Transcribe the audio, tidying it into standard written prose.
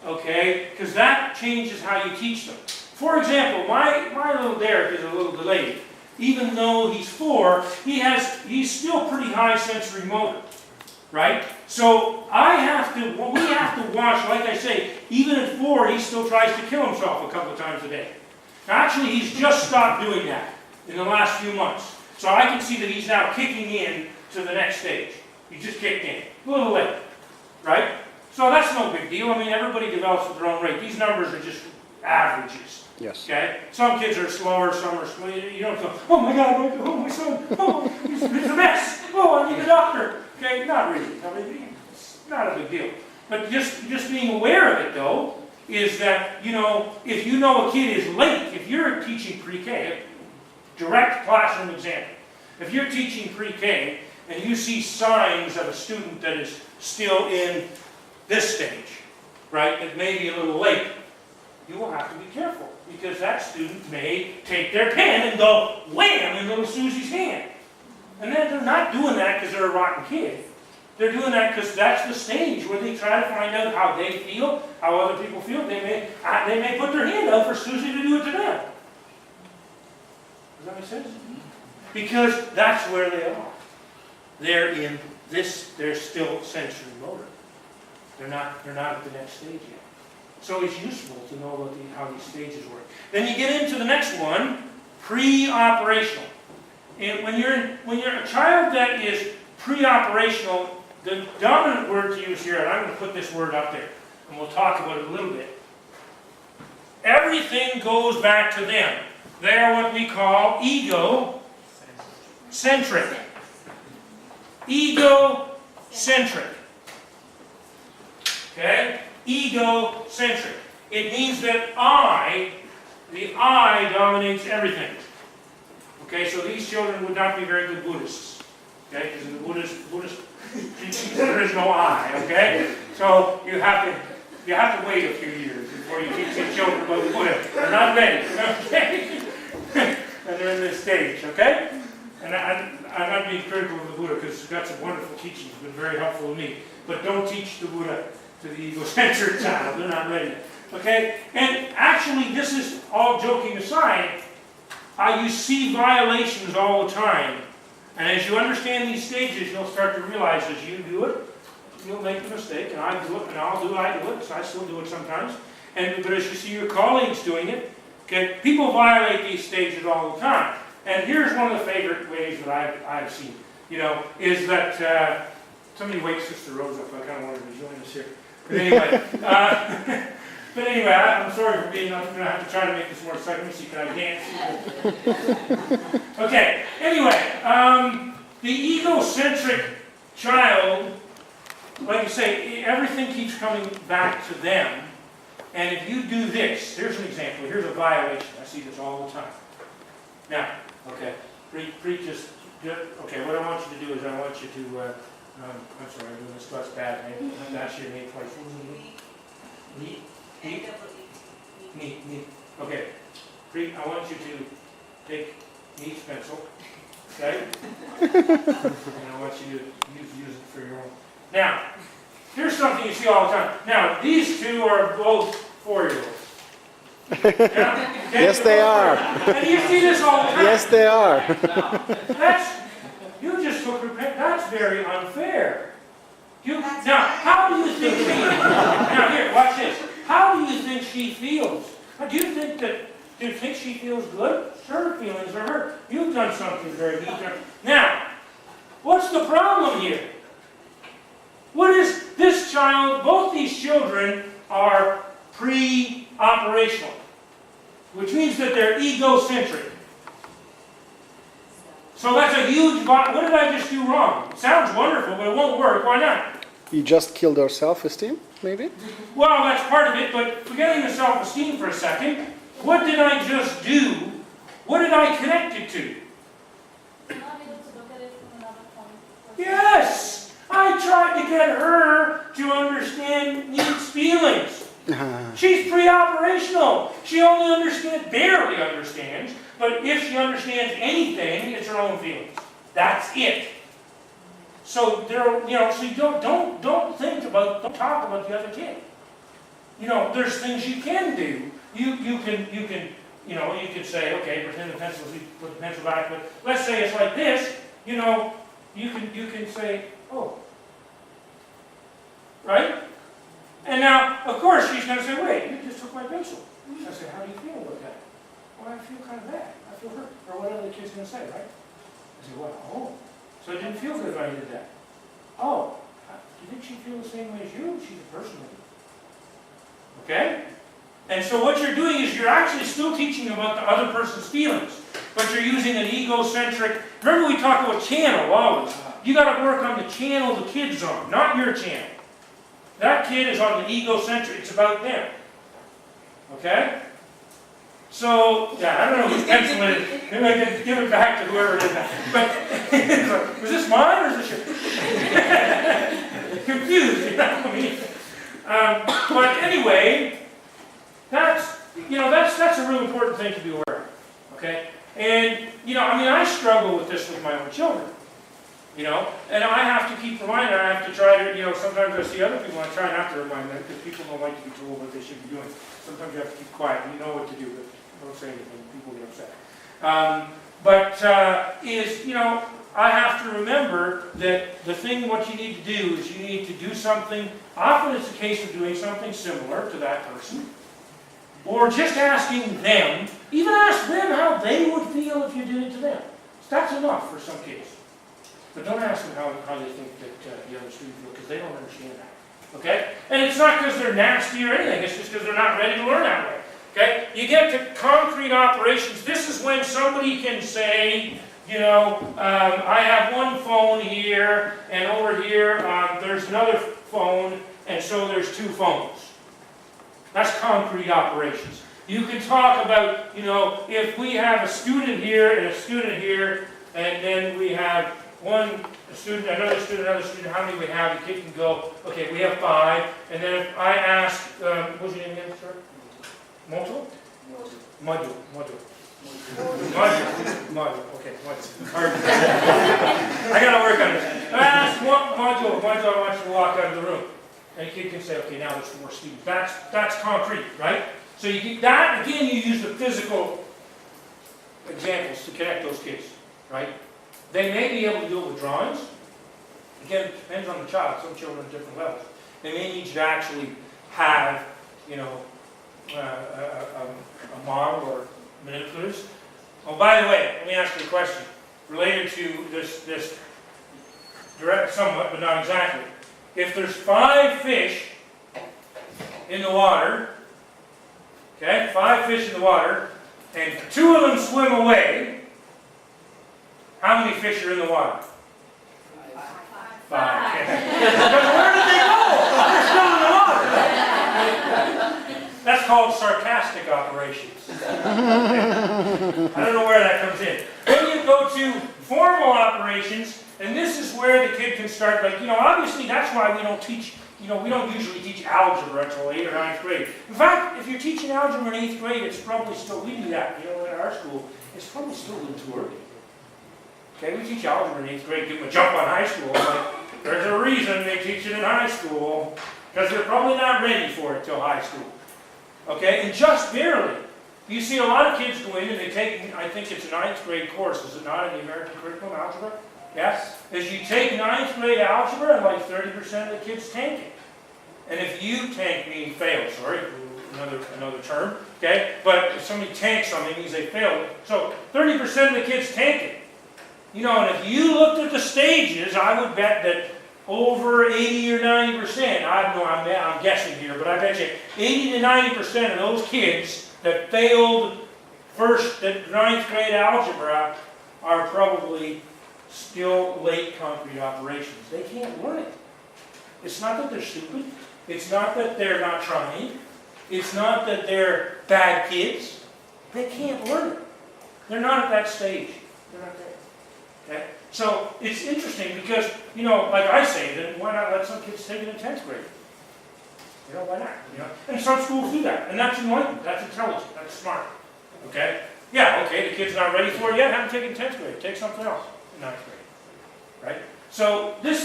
Okay? Because that changes how you teach them. For example, my little Derek is a little delayed. Even though he's 4, he's still pretty high sensory motor. Right? So we have to watch, like I say, even at 4, he still tries to kill himself a couple of times a day. Now, actually, he's just stopped doing that in the last few months. So I can see that he's now kicking in to the next stage. He just kicked in. A little late. Right? So that's no big deal. I mean, everybody develops at their own rate. These numbers are just averages. Yes. Okay? Some kids are slower, some are slower. You don't go, oh my God, oh my son, oh, he's a mess. Oh, I need a doctor. Okay? Not really. I mean, it's not a big deal. But just being aware of it, though, is that, you know, if you know a kid is late, if you're teaching pre-K, direct classroom example, if you're teaching pre-K and you see signs of a student that is still in this stage, right, that may be a little late, you will have to be careful, because that student may take their pen and go wham in little Susie's hand. And then they're not doing that because they're a rotten kid. They're doing that because that's the stage where they try to find out how they feel, how other people feel. They may put their hand out for Susie to do it to them. Does that make sense? Because that's where they are. They're in this, they're still sensory motor. They're not at the next stage yet. So it's useful to know about how these stages work. Then you get into the next one, pre-operational. And when you're a child that is pre-operational, the dominant word to use here, and I'm going to put this word up there, and we'll talk about it a little bit. Everything goes back to them. They are what we call ego-centric. Ego-centric. Okay? Ego-centric. It means that the I dominates everything. Okay, so these children would not be very good Buddhists. Okay, because in the Buddhist there is no I, okay? So you have to wait a few years before you teach your children about Buddha. They're not ready, okay? And they're in this stage, okay? And I'm not being critical of the Buddha, because he's got some wonderful teachings, been very helpful to me. But don't teach the Buddha to the egocentric child. They're not ready. Okay? And actually, this is all joking aside, you see violations all the time. And as you understand these stages, you'll start to realize as you do it, you'll make a mistake, and I do it, and I do it, so I still do it sometimes. But as you see your colleagues doing it, okay, people violate these stages all the time. And here's one of the favorite ways that I've seen, you know, is that somebody wake Sister Rose up. I kind of wanted to join us here. But anyway, I'm sorry for being, I'm going to have to try to make this more exciting. Let me see, can I dance? Okay, anyway, the egocentric child, like I say, everything keeps coming back to them. And if you do this, here's an example, here's a violation. I see this all the time. Now, okay, okay, what I want you to do is I want you to, I'm sorry, I'm doing this twice bad. I have to ask you to name twice. Neat. Okay. I want you to take Neat's pencil, okay? And I want you to use it for your own. Now, here's something you see all the time. Now, these two are both 4-year-olds. Yeah? Yes, they are. And you see this all the time. Yes, they are. You just took her pen. That's very unfair. Now, how do you think she... Now, here, watch this. How do you think she feels? Do you think she feels good? Her feelings are hurt. You've done something very deep. Now, what's the problem here? What is this child, both these children are pre-operational, which means that they're egocentric. So that's a huge... What did I just do wrong? It sounds wonderful, but it won't work. Why not? You just killed our self-esteem, maybe? Well, that's part of it, but forgetting the self-esteem for a second, what did I just do? What did I connect it to? Yes! I tried to get her to understand Neat's feelings. She's pre-operational. She only barely understands, but if she understands anything, it's her own feelings. That's it. So so you don't talk about the other kid. you know, there's things you can do. You can, you know, you could say, okay, pretend the pencil, put the pencil back, but let's say it's like this, you know, you can say, oh. Right? And now, of course, she's going to say, wait, you just took my pencil. I say, how do you feel about that? Well, I feel kind of bad. I feel hurt. Or whatever the kid's going to say, right? I say, well, oh. So it didn't feel good when I did that. Oh, do you think she feels the same way as you? She's a person. Okay? And so what you're doing is you're actually still teaching about the other person's feelings, but you're using an egocentric. Remember we talk about channel always. You got to work on the channel the kid's on, not your channel. That kid is on the egocentric. It's about them. Okay? So, yeah, I don't know whose pencil it is. Maybe I can give it back to whoever did that. But, was this mine or is this yours? Confused, you know what I mean? But anyway, that's a really important thing to be aware of. Okay? And, you know, I mean, I struggle with this with my own children. You know, and I have to keep reminding, I have to try to, you know, sometimes I see other people, I try not to remind them, because people don't like to be told what they should be doing. Sometimes you have to keep quiet, and you know what to do, but don't say anything, people get upset. You know, I have to remember that the thing, what you need to do is you need to do something, often it's a case of doing something similar to that person, or just asking them, even ask them how they would feel if you did it to them. That's enough for some kids. But don't ask them how they think that the other student feels, because they don't understand that. Okay? And it's not because they're nasty or anything, it's just because they're not ready to learn that way. Okay? You get to concrete operations. This is when somebody can say, you know, I have one phone here, and over here there's another phone, and so there's two phones. That's concrete operations. You can talk about, you know, if we have a student here and a student here, and then we have a student, another student, how many we have, the kid can go, okay, we have 5, and then if I ask, what's your name again, sir? Module? Module. Okay, module. I gotta work on this. I ask what module I want you to walk out of the room. And the kid can say, okay, now there's 4 students. That's concrete, right? So you get that, again, you use the physical examples to connect those kids, right? They may be able to do it with drawings. Again, it depends on the child. Some children at different levels. They may need you to actually have, you know, a model or manipulatives. Oh, by the way, let me ask you a question related to this direct, somewhat, but not exactly. If there's 5 fish in the water, okay, 5 fish in the water, and 2 of them swim away, how many fish are in the water? 5. Because where did they go? They're still in the water. That's called sarcastic operations. I don't know where that comes in. Then you go to formal operations, and this is where the kid can start, like, you know, obviously that's why we don't teach, you know, we don't usually teach algebra until 8th or 9th grade. In fact, if you're teaching algebra in 8th grade, it's probably still, we do that, you know, at our school, it's probably still a little too early. Okay, we teach algebra in 8th grade, give them a jump on high school, but there's a reason they teach it in high school, because they're probably not ready for it till high school. Okay, and just barely. You see a lot of kids go in and they take, I think it's a 9th grade course, is it not, in the American curriculum, algebra? Yes? Is you take 9th grade algebra and like 30% of the kids tank it. And if you tank, meaning fail, sorry, another term, okay? But if somebody tanks something, it means they failed. So 30% of the kids tank it. You know, and if you looked at the stages, I would bet that over 80 or 90%, I'm guessing here, but I bet you 80 to 90% of those kids that failed the 9th grade algebra are probably still late concrete operations. They can't learn it. It's not that they're stupid. It's not that they're not trying. It's not that they're bad kids. They can't learn it. They're not at that stage. They're not there. Okay? So it's interesting because, you know, like I say, then why not let some kids take it in 10th grade? You know, why not? You know? And some schools do that. And that's enlightened. That's intelligent. That's smart. Okay? Yeah, okay, the kid's not ready for it yet. Haven't taken 10th grade. Take something else in 9th grade. Right? So this